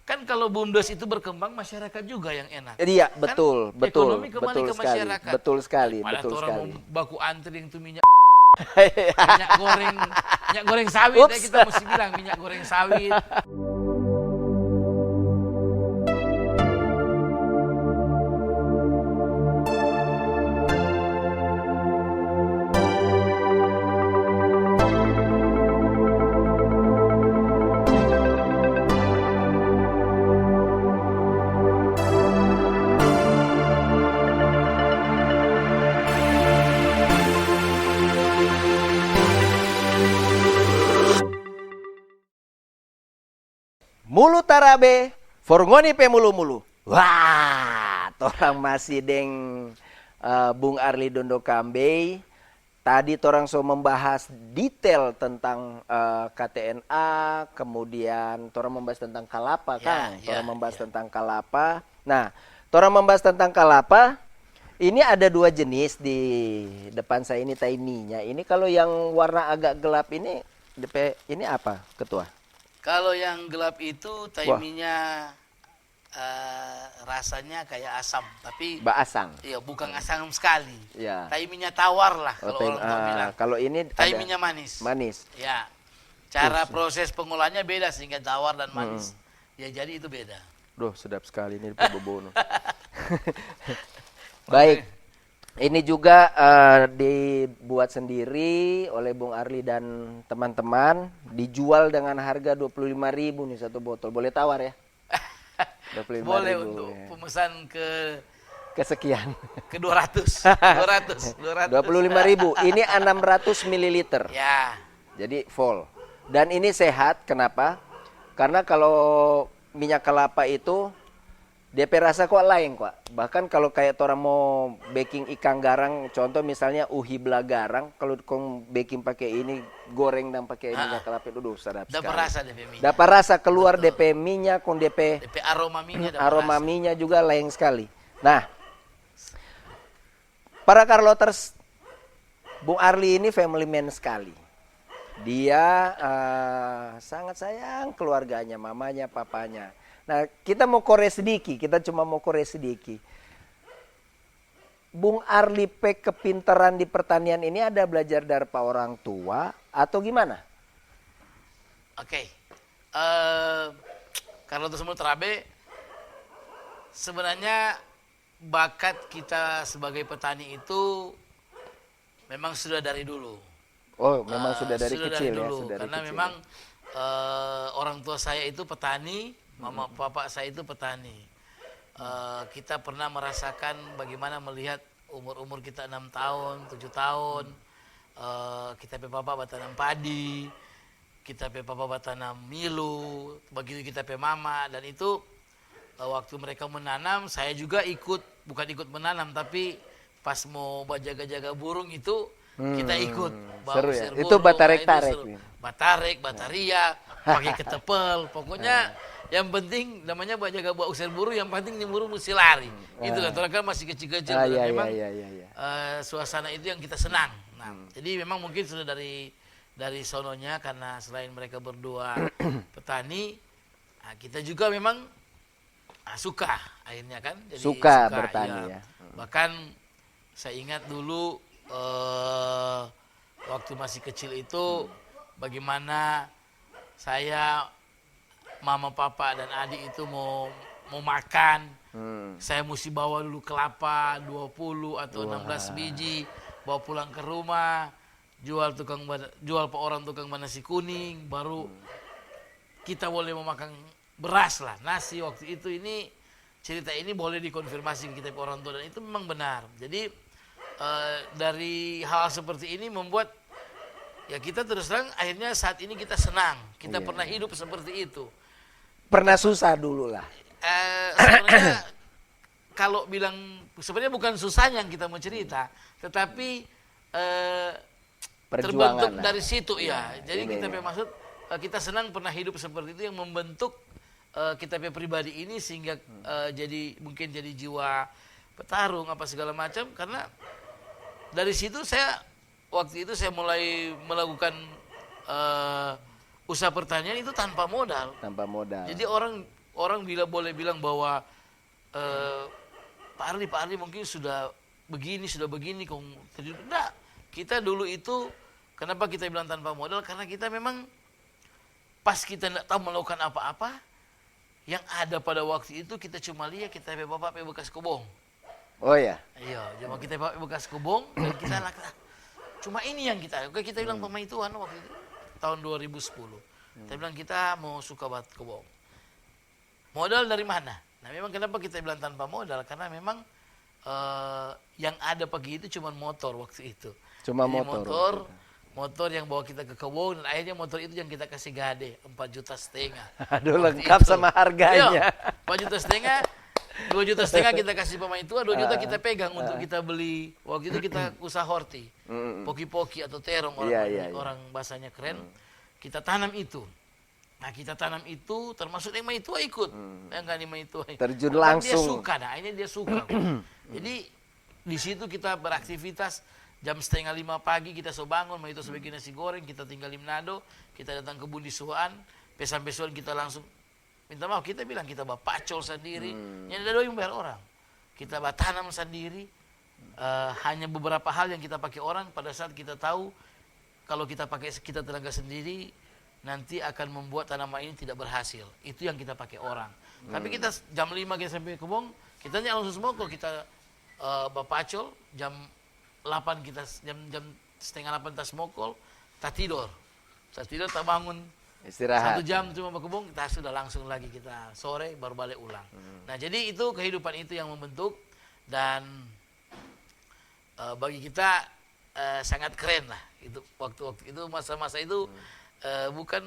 Kan kalau BUMDes itu berkembang, masyarakat juga yang enak. Iya, Kan betul, betul, ekonomi kembali betul ke sekali, masyarakat. betul sekali, Pada betul orang sekali. mau baku antri itu minyak goreng sawit ya, kita mesti bilang minyak goreng sawit. Mulu tarabe, forngoni pe mulu-mulu. Wah, torang masih deng Bung Arli Dondo Kambei. Tadi torang so membahas detail tentang KTNA, kemudian torang membahas tentang kalapa, Kang. Torang membahas tentang kalapa. Nah, torang membahas tentang kalapa. Ini ada dua jenis di depan saya ini taiminya. Ini kalau yang warna agak gelap ini, ini apa, Ketua? Kalau yang gelap itu taiminya rasanya kayak asam, tapi asam. Iya, bukan asam sekali. Ya. Taiminya tawar lah kalau orang tua bilang. Kalau ini taiminya manis. Manis. Ya. Cara proses pengolahannya beda sehingga tawar dan manis. Ya jadi itu beda. Duh, sedap sekali ini Pak Bobono. Baik. Ini juga dibuat sendiri oleh Bung Arli dan teman-teman. Dijual dengan harga 25.000 nih satu botol. Boleh tawar ya? 25.000. Boleh untuk pemesan kesekian. Ke 200. 25.000. Ini 600 ml. Ya. Jadi full. Dan ini sehat. Kenapa? Karena kalau minyak kelapa itu DP rasa kok lain kok. Bahkan kalau kayak orang mau baking ikan garang, contoh misalnya uhi belagarang, kalau kong baking pakai ini goreng dan pakai minyak kelapa itu sedap sekali. Dapat rasa DP minyak. Dapat rasa keluar DP minyak, kong DP aroma minyak. Aroma minyak juga lain sekali. Nah, para Carloters, Bung Arli ini family man sekali. Dia sangat sayang keluarganya, mamanya, papanya. Nah, kita mau korek sedikit, kita cuma mau korek sedikit. Bung Arli P kepintaran di pertanian ini ada belajar dari pak orang tua atau gimana? Oke. Kalau itu semua terabe, sebenarnya bakat kita sebagai petani itu memang sudah dari dulu. Oh, memang sudah dari kecil dulu, ya? Karena memang orang tua saya itu petani, mama papa saya itu petani. Kita pernah merasakan bagaimana melihat umur-umur kita 6 tahun, 7 tahun. Kita pe papa batanam padi, kita pe papa batanam milu, begitu kita pe mama. Dan itu waktu mereka menanam, saya juga bukan ikut menanam, tapi pas mau jaga-jaga burung itu, kita ikut. Seru ya? Itu batarik-tarik. Bataria, pakai ketepel. Pokoknya yang penting namanya buat jaga buat usir burung, yang penting nih burung mesti lari. Itu kan, orang kan masih kecil-kecil. Memang suasana itu yang kita senang. Nah, jadi memang mungkin sudah dari sononya, karena selain mereka berdua petani, kita juga memang suka akhirnya kan. Jadi suka bertani ya. Bahkan saya ingat dulu waktu masih kecil itu bagaimana saya, mama, papa dan adik itu mau makan. Saya mesti bawa dulu kelapa 20 atau 16 biji, bawa pulang ke rumah, jual ke orang tukang nasi kuning, baru kita boleh memakan beras lah, nasi waktu itu. Ini cerita ini boleh dikonfirmasi ke kita orang tua, dan itu memang benar. Jadi dari hal seperti ini membuat ya kita terus terang akhirnya saat ini kita senang. Kita pernah hidup seperti itu. Pernah susah dulu lah. Sebenarnya kalau bilang sebenarnya bukan susahnya yang kita mau cerita, tetapi terbentuk lah dari situ ya. Jadi kita maksud kita senang pernah hidup seperti itu, yang membentuk kita pribadi ini sehingga mungkin jadi jiwa petarung apa segala macam. Karena dari situ waktu itu saya mulai melakukan usaha pertanian itu tanpa modal. Tanpa modal. Jadi orang orang boleh bilang bahwa Pak Arli mungkin sudah begini kok. Enggak, kita dulu itu kenapa kita bilang tanpa modal, karena kita memang pas kita tidak tahu melakukan apa-apa, yang ada pada waktu itu kita cuma lihat kita bapak bekas kobong. Oh ya. Iya, cuma kita bapak bekas kobong dan kita lakukan. Cuma ini yang kita bilang pemain Tuhan waktu itu tahun 2010. Kita bilang kita mau suka buat kobong. Modal dari mana? Nah memang kenapa kita bilang tanpa modal, karena memang yang ada pagi itu cuma motor waktu itu. Cuma jadi motor yang bawa kita ke kebun, dan akhirnya motor itu yang kita kasih gade 4,5 juta. Aduh, lengkap itu sama harganya. 4,5 juta, 2,5 juta kita kasih pemain tua, 2 juta kita pegang untuk kita beli. Waktu itu kita usaha horti, poki-poki atau terong, orang bahasanya keren. Kita tanam itu. Nah kita tanam itu, termasuk yang itu ikut. Enggak itu. Terjun langsung. Dia suka, akhirnya dia suka. Jadi di situ kita beraktivitas. Jam 4:30 pagi kita bangun, mau itu sebagai nasi goreng, kita tinggal di Manado, kita datang ke Budi Suhan, pesan-pesan kita langsung minta maaf, kita bilang kita pacol sendiri, yang ada yang bayar orang. Kita tanam sendiri, hanya beberapa hal yang kita pakai orang pada saat kita tahu kalau kita pakai kita tenaga sendiri nanti akan membuat tanaman ini tidak berhasil. Itu yang kita pakai orang. Tapi kita jam 5 kita sampai kebun, kita langsung semua kok kita pacol, jam 8 kita jam 7:30 tas mokol, tak tidur, tak bangun, istirahat 1 jam cuma berkebun, kita sudah langsung lagi kita sore baru balik ulang. Nah jadi itu kehidupan itu yang membentuk, dan bagi kita sangat keren lah itu waktu itu masa-masa itu. Bukan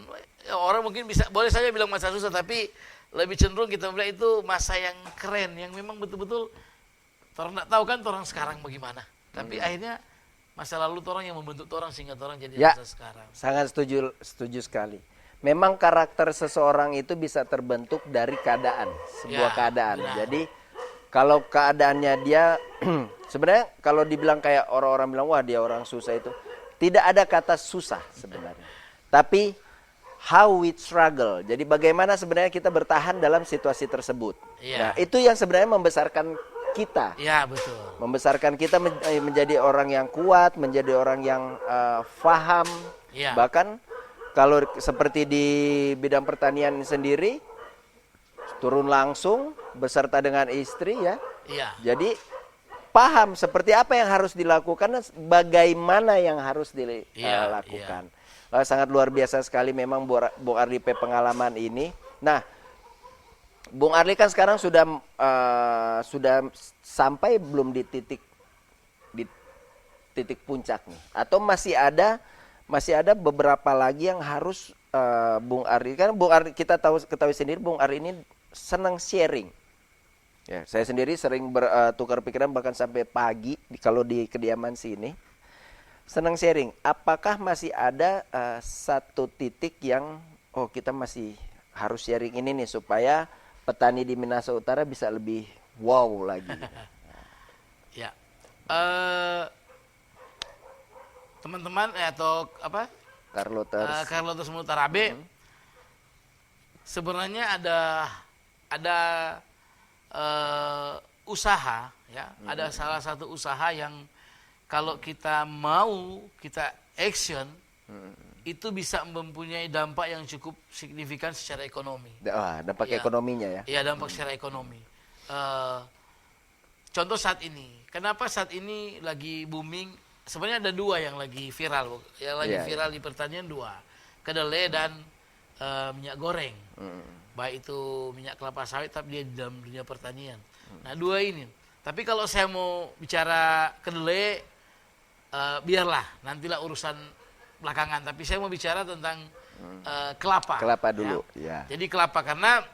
orang mungkin boleh saja bilang masa susah, tapi lebih cenderung kita bilang itu masa yang keren, yang memang betul-betul orang tak tahu kan orang sekarang bagaimana. Tapi akhirnya masa lalu orang yang membentuk orang sehingga orang jadi masa sekarang. Sangat setuju sekali. Memang karakter seseorang itu bisa terbentuk dari keadaan, sebuah keadaan. Benar. Jadi kalau keadaannya dia sebenarnya kalau dibilang kayak orang-orang bilang wah dia orang susah, itu tidak ada kata susah sebenarnya. Tapi how we struggle. Jadi bagaimana sebenarnya kita bertahan dalam situasi tersebut. Nah, itu yang sebenarnya membesarkan kita. Iya, betul. Membesarkan kita menjadi orang yang kuat, menjadi orang yang faham. Ya. Bahkan kalau seperti di bidang pertanian sendiri, turun langsung beserta dengan istri ya. Iya. Jadi paham seperti apa yang harus dilakukan, bagaimana yang harus dilakukan. Sangat luar biasa sekali memang Bung Arli pengalaman ini. Nah, Bung Arli kan sekarang sudah sampai belum di titik puncak nih, atau masih ada beberapa lagi yang harus Bung Arli, kan Bung Arli kita ketahui sendiri Bung Arli ini senang sharing. Ya, saya sendiri sering bertukar pikiran bahkan sampai pagi kalau di kediaman sini. Senang sharing. Apakah masih ada satu titik yang kita masih harus sharing ini nih supaya petani di Minahasa Utara bisa lebih wow lagi? Ya, teman-teman atau apa? Carlotos Mutarabe, sebenarnya ada usaha ya, ada salah satu usaha yang kalau kita mau kita action, itu bisa mempunyai dampak yang cukup signifikan secara ekonomi. Dampak ekonominya ya? Iya, dampak secara ekonomi. Contoh saat ini, kenapa saat ini lagi booming? Sebenarnya ada 2 yang lagi viral, viral di pertanian 2, kedelai dan minyak goreng. Baik itu minyak kelapa sawit, tapi dia di dalam dunia pertanian. Nah 2 ini. Tapi kalau saya mau bicara kedelai, biarlah nantilah urusan belakangan, tapi saya mau bicara tentang kelapa dulu ya. Jadi kelapa, karena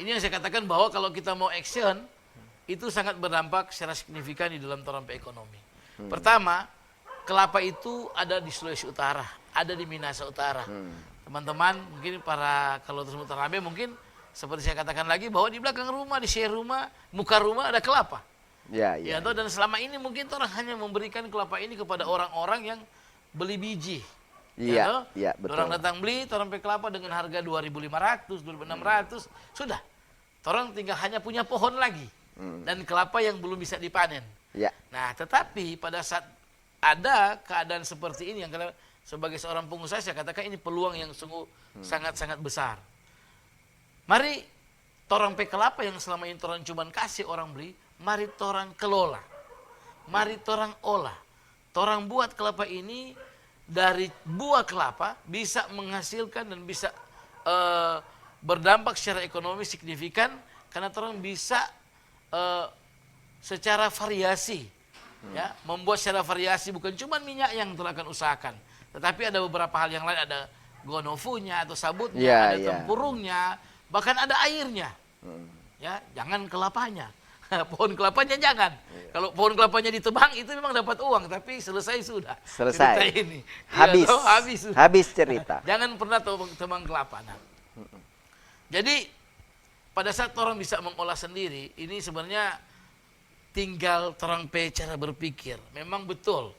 ini yang saya katakan bahwa kalau kita mau action itu sangat berdampak secara signifikan di dalam torampe ekonomi. Pertama, kelapa itu ada di Sulawesi Utara, ada di Minahasa Utara. Teman-teman mungkin para kalau terus Mutarabe mungkin seperti saya katakan lagi bahwa di belakang rumah, di share rumah, muka rumah ada kelapa. Ya, dan selama ini mungkin orang hanya memberikan kelapa ini kepada orang-orang yang beli biji. Iya, toh? iya, betul. Orang datang beli torang pe kelapa dengan harga 2.500, 2.600, sudah. Torang tinggal hanya punya pohon lagi dan kelapa yang belum bisa dipanen. Ya. Nah, tetapi pada saat ada keadaan seperti ini yang sebagai seorang pengusaha saya katakan ini peluang yang sungguh sangat-sangat besar. Mari torang pe kelapa yang selama ini torang cuma kasih orang beli, mari torang kelola. Mari torang olah. Torang buat kelapa ini dari buah kelapa bisa menghasilkan dan bisa berdampak secara ekonomi signifikan karena torang bisa secara variasi, ya, membuat secara variasi bukan cuma minyak yang torang akan usahakan, tetapi ada beberapa hal yang lain, ada gonofunya atau sabutnya, ada tempurungnya, bahkan ada airnya, ya, jangan kelapanya. Pohon kelapanya jangan. Kalau pohon kelapanya ditebang itu memang dapat uang, tapi selesai sudah. Selesai. Cerita ini. Habis. Ya, habis. Habis cerita. Jangan pernah tebang kelapa. Nah. Jadi pada saat orang bisa mengolah sendiri, ini sebenarnya tinggal orang pe cara berpikir. Memang betul.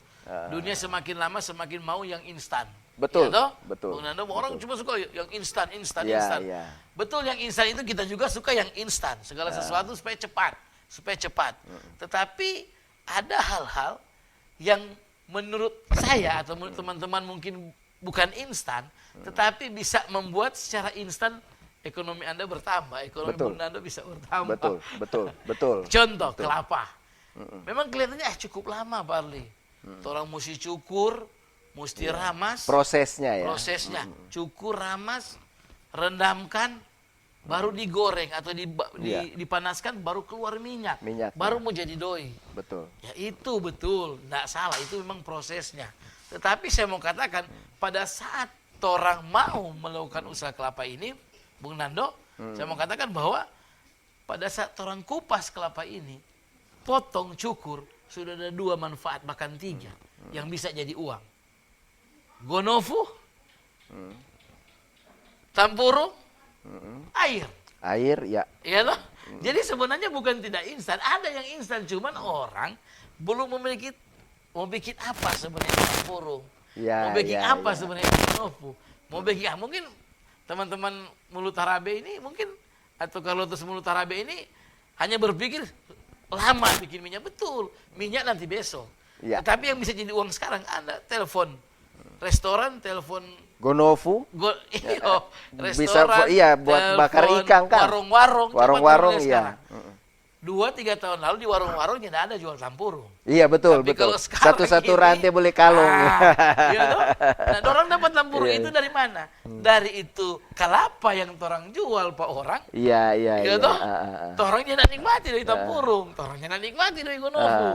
Dunia semakin lama semakin mau yang instan. Betul. Ya, betul. Orang cuma suka yang instan. Ya. Betul, yang instan itu kita juga suka yang instan. Segala sesuatu supaya cepat. Tetapi ada hal-hal yang menurut saya atau menurut teman-teman mungkin bukan instan, tetapi bisa membuat secara instan ekonomi Anda bertambah, ekonomi Anda bisa bertambah. Betul. Contoh, kelapa. Memang kelihatannya cukup lama, Pak Arli. Orang mesti cukur, mesti ramas. Prosesnya ya. Cukur, ramas, rendamkan, baru digoreng atau dipanaskan, baru keluar minyak. Baru mau jadi doi. Betul. Ya itu betul, tidak salah, itu memang prosesnya. Tetapi saya mau katakan, pada saat orang mau melakukan usaha kelapa ini, Bung Nando, saya mau katakan bahwa pada saat orang kupas kelapa ini, potong, cukur, sudah ada 2 manfaat, bahkan 3, yang bisa jadi uang. Gonofu, tampurung, air ya. Iya loh. Jadi sebenarnya bukan tidak instan, ada yang instan, cuman orang belum memiliki mau bikin apa sebenarnya tampurung, mau bikin apa sebenarnya gonofu, mau bikin mungkin teman-teman Mulut Harabe ini mungkin atau kalau terus Mulut Harabe ini hanya berpikir lama bikin minyak, betul minyak nanti besok. Tetapi yang bisa jadi uang sekarang, Anda telepon restoran, telepon gonofu, restoran, bisa buat bakar ikan kan, warung-warung ya. 2-3 tahun lalu di warung-warung tidak ada jual tampurung. Iya betul. Satu-satu rantai boleh kalung. Iya toh? Nah, orang dapat tampurung itu dari mana? Dari itu kelapa yang orang jual Pak orang. Iya. Iya toh? Orang tidak nikmati dari tampurung, orang tidak nikmati dari gonofu.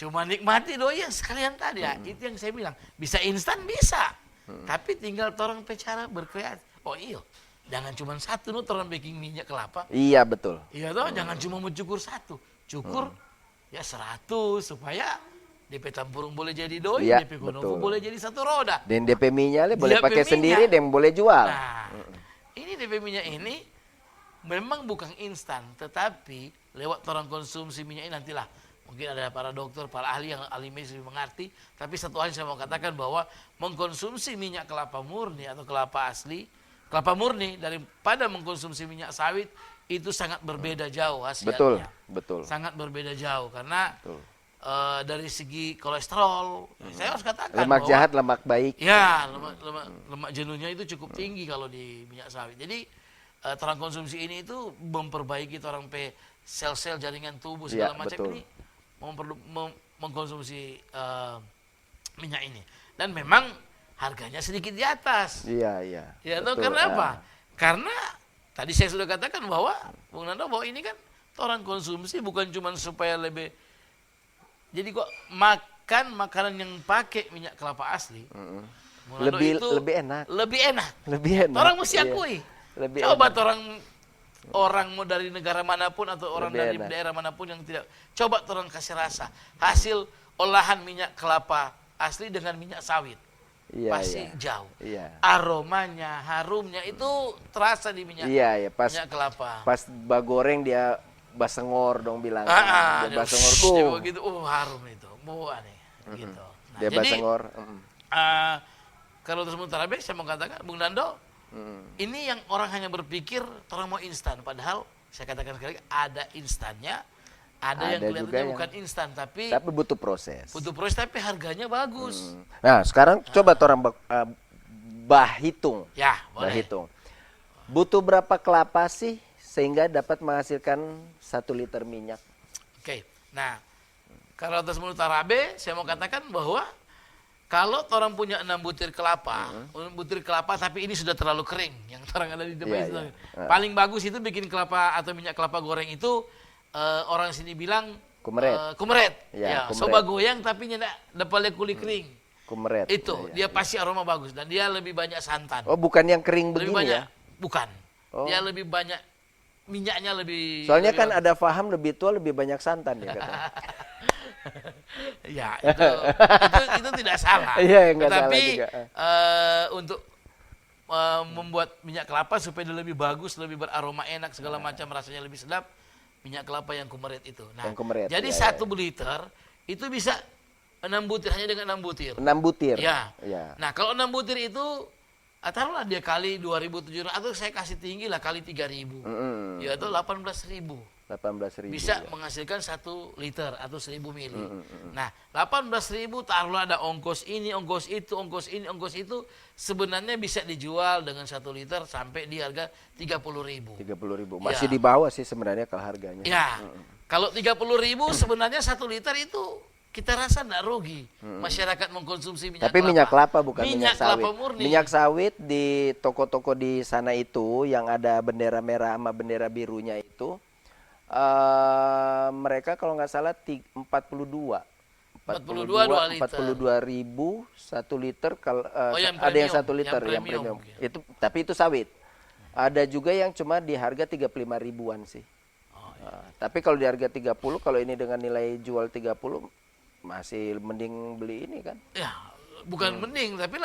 Cuma nikmati doi yang sekalian tadi ya. Itu yang saya bilang, bisa instan bisa. Tapi tinggal orang cara berkreasi. Oh iya. Jangan cuma satu, orang bikin minyak kelapa. Iya betul. Iya toh, jangan cuma mencukur satu. Cukur ya 100 supaya DP tampurung boleh jadi doi, DP gonofu boleh jadi 1 roda. Dan DP minyaknya boleh pakai sendiri dan boleh jual. Nah, ini DP minyak ini memang bukan instan, tetapi lewat orang konsumsi minyak ini nantilah. Mungkin ada para dokter, para ahli yang ahli medis mengerti. Tapi satu hal saya mau katakan bahwa mengkonsumsi minyak kelapa murni atau kelapa asli, kelapa murni daripada mengkonsumsi minyak sawit itu sangat berbeda jauh hasilnya. Betul. Sangat berbeda jauh karena dari segi kolesterol, saya harus katakan lemak bahwa, jahat, lemak baik. Ya, lemak jenuhnya itu cukup tinggi kalau di minyak sawit. Jadi orang konsumsi ini itu memperbaiki orang sel-sel jaringan tubuh segala macam ini mengkonsumsi minyak ini. Dan memang harganya sedikit di atas. Iya. Ya, karena apa? Karena tadi saya sudah katakan bahwa Bung Nando bahwa ini kan orang konsumsi bukan cuma supaya lebih. Jadi kok makan makanan yang pakai minyak kelapa asli, lebih enak. Orang mesti akui. Coba orang mau dari negara manapun atau orang dari daerah manapun yang tidak, coba orang kasih rasa hasil olahan minyak kelapa asli dengan minyak sawit. Pasti jauh. Aromanya, harumnya itu terasa di minyak minyak kelapa. Pas bagoreng dia basengor dong bilang. Dia basengor begitu, harum itu. Buah nih gitu. Nah, dia jadi, basengor. kalau terus Tarabe saya mau katakan, Bung Nando, ini yang orang hanya berpikir orang mau instan, padahal saya katakan sekali lagi, ada instannya, ada yang kelihatannya bukan instan, tapi butuh proses. Butuh proses, tapi harganya bagus. Nah, sekarang coba orang hitung. Ya, boleh. Hitung. Butuh berapa kelapa sih sehingga dapat menghasilkan 1 liter minyak? Oke, nah kalau atas menurut Tarabe, saya mau katakan bahwa kalau orang punya 6 butir kelapa, tapi ini sudah terlalu kering, yang orang ada di depan itu. Paling bagus itu bikin kelapa atau minyak kelapa goreng itu orang sini bilang kumeret. Ya, soba goyang tapi nyedak dapalnya kulit kering. Kumeret. Itu dia pasti aroma bagus dan dia lebih banyak santan. Oh, bukan yang kering lebih begini banyak, ya? Bukan. Dia lebih banyak minyaknya lebih. Soalnya kan ada paham lebih tua lebih banyak santan ya katanya. Ya, itu tidak salah. Tetapi untuk membuat minyak kelapa supaya dia lebih bagus, lebih beraroma enak, segala macam rasanya lebih sedap, minyak kelapa yang kumeret itu. Nah, jadi 1 liter itu bisa 6 butir, hanya dengan 6 butir. 6 butir. Ya. Nah, kalau 6 butir itu taruhlah dia kali 2.700 atau saya kasih tinggi lah kali 3.000. Ya, itu 18.000. 18.000. Bisa menghasilkan 1 liter atau 1.000 mili. Nah, 18.000 taruhlah ada ongkos ini, ongkos itu, ongkos ini, ongkos itu, sebenarnya bisa dijual dengan 1 liter sampai di harga 30.000. 30.000. Masih di bawah sih sebenarnya kalau harganya. Ya. Kalau 30.000 sebenarnya 1 liter itu kita rasa tidak rugi. Masyarakat mengkonsumsi minyak Tapi kelapa. minyak kelapa bukan minyak sawit. Kelapa murni. Minyak sawit di toko-toko di sana itu yang ada bendera merah sama bendera birunya itu mereka kalau nggak salah 42 ribu 1 liter kalau ada yang 1 liter yang premium. Itu tapi itu sawit. Ada juga yang cuma di harga 35 ribuan sih. Tapi kalau di harga 30, kalau ini dengan nilai jual 30 masih mending beli ini kan? Ya, bukan mending, tapi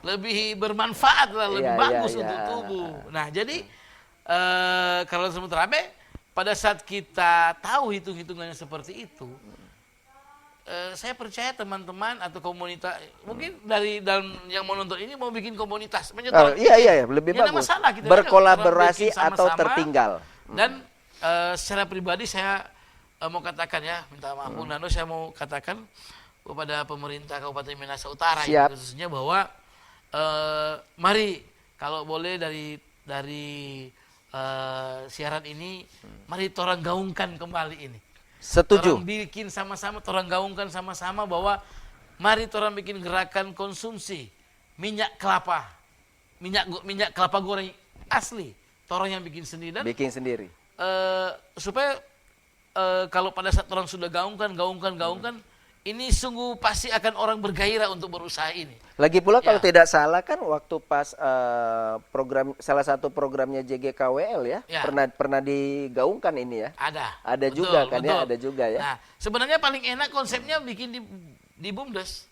lebih bermanfaat lah, lebih bagus untuk tubuh. Nah, jadi kalau semut Tarabe, pada saat kita tahu hitung-hitungannya seperti itu, saya percaya teman-teman atau komunitas, mungkin dari dalam yang menonton ini mau bikin komunitas, iya, lebih bagus. Masalah, kita berkolaborasi atau tertinggal. Dan secara pribadi saya mau katakan ya, minta maaf Bung Nando, saya mau katakan kepada pemerintah Kabupaten Minahasa Utara khususnya bahwa mari kalau boleh dari siaran ini, mari torang gaungkan kembali ini. Setuju. Torang bikin sama-sama, torang gaungkan sama-sama bahwa mari torang bikin gerakan konsumsi minyak kelapa kelapa goreng asli, torang yang bikin sendiri dan supaya kalau pada saat orang sudah gaungkan, ini sungguh pasti akan orang bergairah untuk berusaha ini. Lagi pula kalau tidak salah kan waktu pas salah satu programnya JGKWL ya, pernah digaungkan ini ya. Ada betul, juga kan betul. Ya, ada juga ya. Nah, sebenarnya paling enak konsepnya bikin di BUMDes.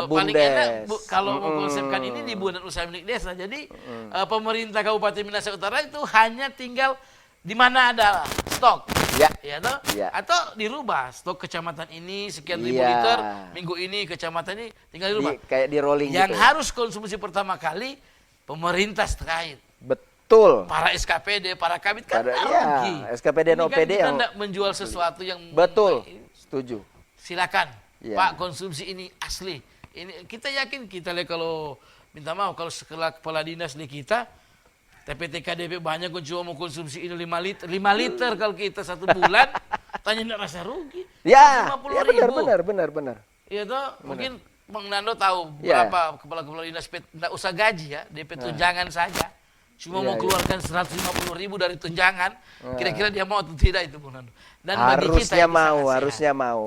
Paling enak kalau mengkonsepkan ini di Badan Usaha Milik Desa. Jadi pemerintah Kabupaten Minahasa Utara itu hanya tinggal di mana ada stok, atau dirubah stok kecamatan ini sekian ribu liter, minggu ini kecamatan ini tinggal dirubah. Kayak di rolling. Yang harus konsumsi pertama kali pemerintah terkait. Betul. Para SKPD, para kabit kan rugi. SKPD dan OPD kita tidak menjual sesuatu yang betul. Setuju. Silakan, Pak, konsumsi ini asli. Ini kita yakin, kita lihat kalau minta maaf kalau kepala dinas di kita TPT-KDP banyak cuma mau konsumsi ini 5 liter kalau kita 1 bulan, tanya enggak rasa rugi. Ya benar. Iya toh, mungkin Bang Nando tahu berapa kepala dinas enggak usah gaji ya, DP tunjangan saja. Cuma mau keluarkan 150.000 dari tunjangan, kira-kira dia mau atau tidak itu Bang Nando. Dan harusnya mau.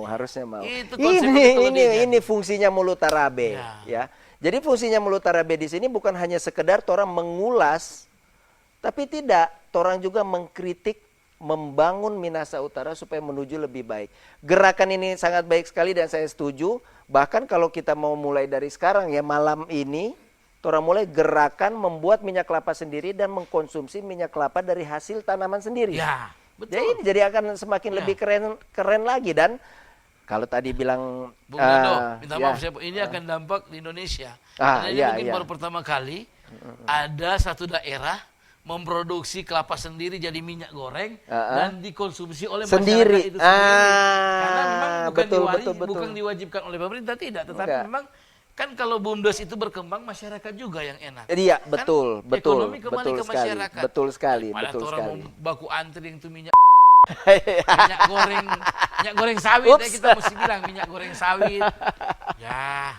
Ini fungsinya Mulut Tarabe ya. Jadi fungsinya Mulut Tarabe di sini bukan hanya sekedar orang mengulas, tapi tidak, orang juga mengkritik, membangun Minahasa Utara supaya menuju lebih baik. Gerakan ini sangat baik sekali dan saya setuju. Bahkan kalau kita mau mulai dari sekarang ya, malam ini, orang mulai gerakan membuat minyak kelapa sendiri dan mengkonsumsi minyak kelapa dari hasil tanaman sendiri. Ya, betul. Jadi akan semakin lebih keren lagi. Dan Kalau tadi bilang Bung Nando, minta ya. maaf ini akan dampak di Indonesia. Ah, Karena ini iya, mungkin iya. baru pertama kali ada satu daerah memproduksi kelapa sendiri jadi minyak goreng dan dikonsumsi oleh Sendiri. masyarakat itu sendiri. Karena memang bukan betul. bukan diwajibkan oleh pemerintah, tidak, tetapi Enggak. memang kan kalau BUMDes itu berkembang, masyarakat juga yang enak. Iya, Kan betul. ekonomi kembali ke sekali. masyarakat. Betul sekali, Daripada betul orang sekali. mau baku antri yang itu minyak minyak goreng sawit ya, kita mesti bilang minyak goreng sawit. Ya.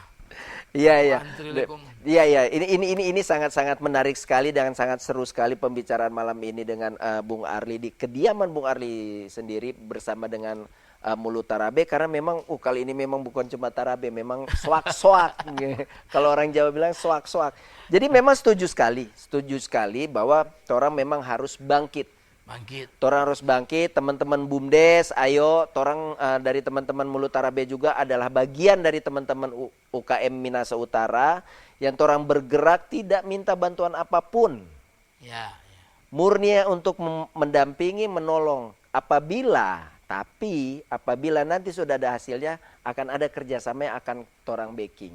Iya. Antri lekong. Iya. Ini sangat-sangat menarik sekali dan sangat seru sekali pembicaraan malam ini dengan Bung Arli di kediaman Bung Arli sendiri bersama dengan Mulut Tarabe, karena memang kali ini memang bukan cuma Tarabe, memang soak-soak. Kalau orang Jawa bilang soak-soak. Jadi memang setuju sekali bahwa orang memang harus bangkit. Torang harus bangkit, teman-teman BUMDes, ayo, torang dari teman-teman Mulut Tarabe juga adalah bagian dari teman-teman UKM Minahasa Utara yang torang bergerak tidak minta bantuan apapun. Ya. Murni untuk mendampingi, menolong. Apabila nanti sudah ada hasilnya, akan ada kerjasama yang akan torang backing.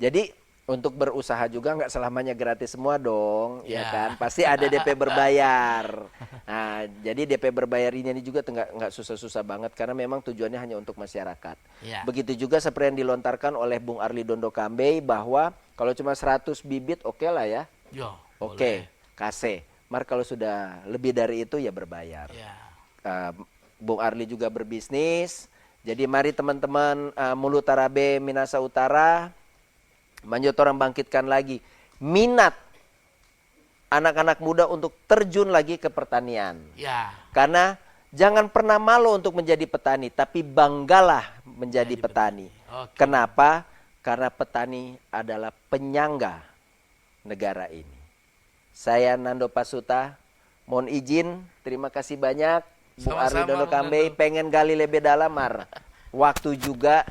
Jadi untuk berusaha juga nggak selamanya gratis semua dong, ya kan? Pasti ada DP berbayar. Nah, jadi DP berbayar ini juga nggak susah-susah banget karena memang tujuannya hanya untuk masyarakat. Ya. Begitu juga seperti yang dilontarkan oleh Bung Arli Dondo Kambei bahwa kalau cuma 100 bibit oke lah ya. Oke, kasih. Mar kalau sudah lebih dari itu ya berbayar. Ya. Bung Arli juga berbisnis. Jadi mari teman-teman Mulut Tarabe Minahasa Utara, manjot orang bangkitkan lagi minat anak-anak muda untuk terjun lagi ke pertanian. Ya. Karena jangan pernah malu untuk menjadi petani, tapi banggalah menjadi petani. Oke. Kenapa? Karena petani adalah penyangga negara ini. Saya Nando Pasuta, mohon izin, terima kasih banyak. Bung Arli Dondo Kambei pengen gali lebih dalam, Mar. Waktu juga.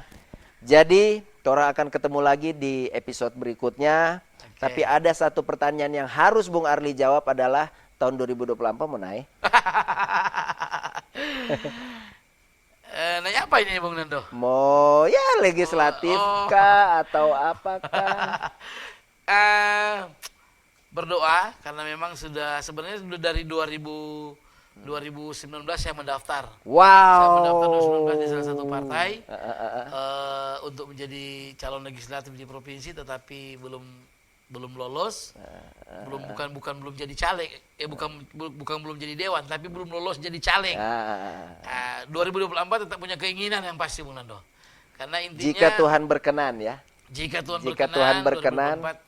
Jadi, orang akan ketemu lagi di episode berikutnya. Tapi ada satu pertanyaan yang harus Bung Arli jawab adalah tahun 2024 mau naik. Nanya apa ini Bung Nando? Mau ya legislatif kah atau apakah? Berdoa karena memang sebenarnya sudah dari 2019 saya mendaftar. Wow. Saya mendaftar 2019 di salah satu partai untuk menjadi calon legislatif di provinsi, tetapi belum lolos. Belum jadi caleg. Bukan belum jadi dewan, tapi belum lolos jadi caleg. 2024 tetap punya keinginan yang pasti, Bung Nando. Karena intinya jika Tuhan berkenan ya. Jika Tuhan berkenan. 2024,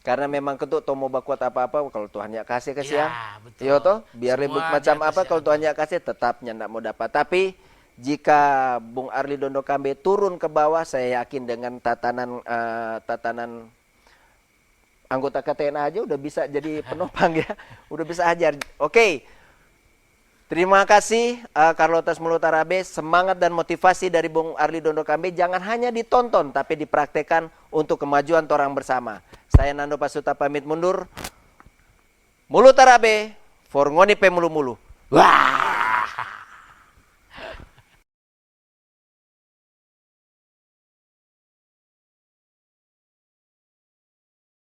karena memang ketuk tomo bakuat apa-apa kalau Tuhan ya kasih ya, betul. Yo toh, biar ribut macam apa kalau Tuhan ya kasih tetapnya enggak mau dapat. Tapi jika Bung Arli Dondo Kambei turun ke bawah, saya yakin dengan tatanan anggota KTNA aja udah bisa jadi penopang ya. Udah bisa ajar. Oke. Terima kasih Carlotas Mulut Tarabe. Semangat dan motivasi dari Bung Arli Dondo Kambei jangan hanya ditonton tapi dipraktekkan untuk kemajuan torang bersama. Saya Nando Pasuta pamit mundur. Mulut Tarabe, for ngoni pe mulu-mulu. Wah.